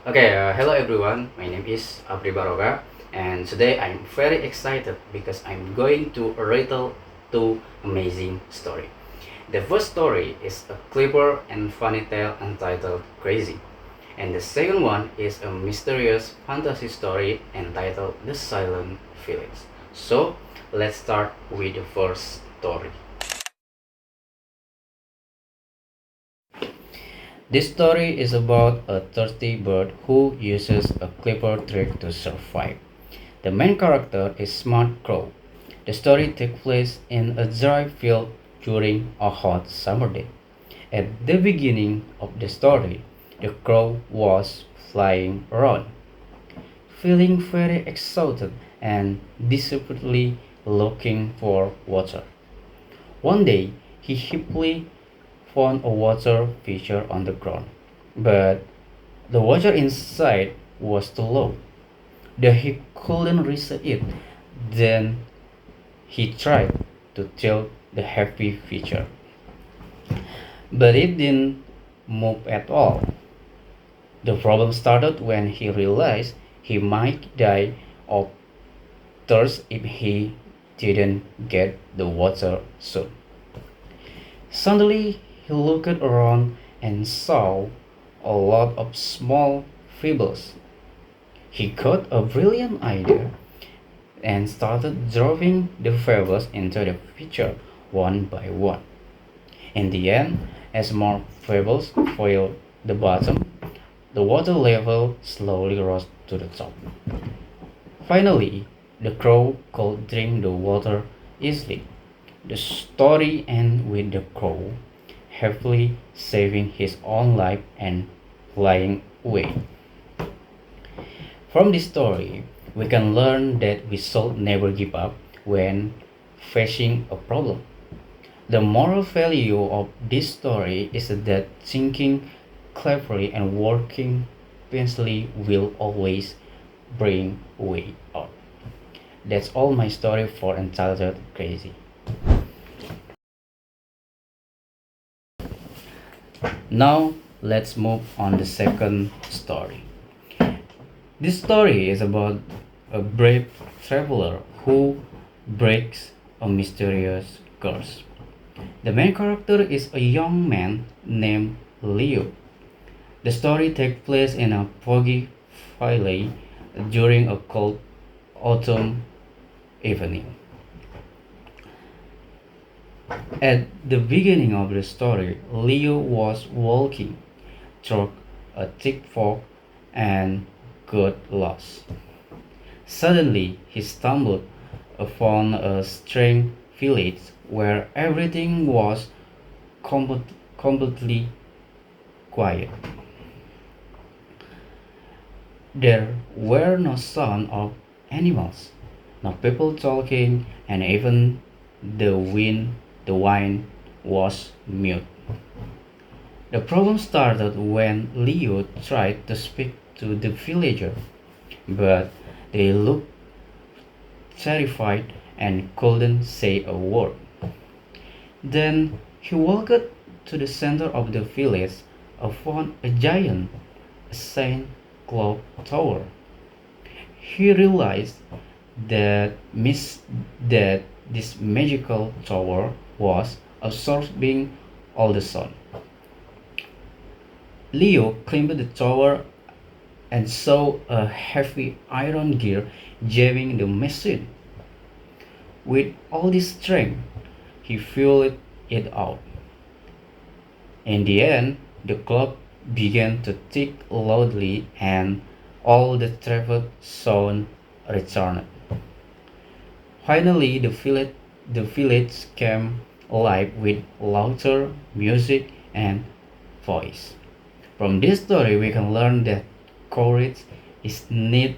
Hello everyone. My name is Apri Baroka, and today I'm very excited because I'm going to retell two amazing stories. The first story is a clever and funny tale entitled Crazy, and the second one is a mysterious fantasy story entitled The Silent Village. So, let's start with the first story. This story is about a thirsty bird who uses a clever trick to survive. The main character is Smart Crow. The story takes place in a dry field during a hot summer day. At the beginning of the story, the crow was flying around, feeling very exhausted and desperately looking for water. One day, he happily found a water feature on the ground, but the water inside was too low. That he couldn't reach it. Then he tried to tilt the heavy feature, but it didn't move at all. The problem started when he realized he might die of thirst if he didn't get the water soon. Suddenly, he looked around and saw a lot of small pebbles. He got a brilliant idea and started dropping the pebbles into the pitcher one by one. In the end, as more pebbles filled the bottom, the water level slowly rose to the top. Finally, the crow could drink the water easily. The story ends with the crow happily saving his own life and flying away. From this story, we can learn that we should never give up when facing a problem. The moral value of this story is that thinking cleverly and working patiently will always bring way out. That's all my story for Entitled Crazy. Now let's move on the second story. This story is about a brave traveler who breaks a mysterious curse. The main character is a young man named Leo. The story takes place in a foggy valley during a cold autumn evening. At the beginning of the story, Leo was walking through a thick fog and got lost. Suddenly, he stumbled upon a strange village where everything was completely quiet. There were no sound of animals, no people talking, and even the wine was mute. The problem started when Leo tried to speak to the villager, but they looked terrified and couldn't say a word. Then he walked to the center of the village and found a giant Saint Clock Tower. He realized that that this magical tower was absorbing all the sun. Leo climbed the tower and saw a heavy iron gear jamming the machine. With all this strength, he filled it out. In the end, the clock began to tick loudly and all the traveled sound returned. Finally, the village came alive with laughter, music, and voice. From this story, we can learn that courage is needed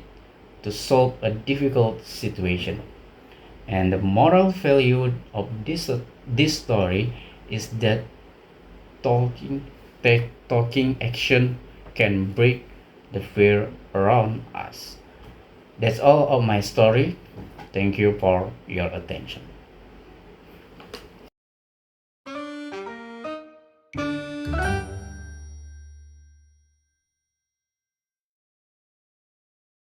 to solve a difficult situation. And the moral value of this story is that talking talking action can break the fear around us. That's all of my story. Thank you for your attention.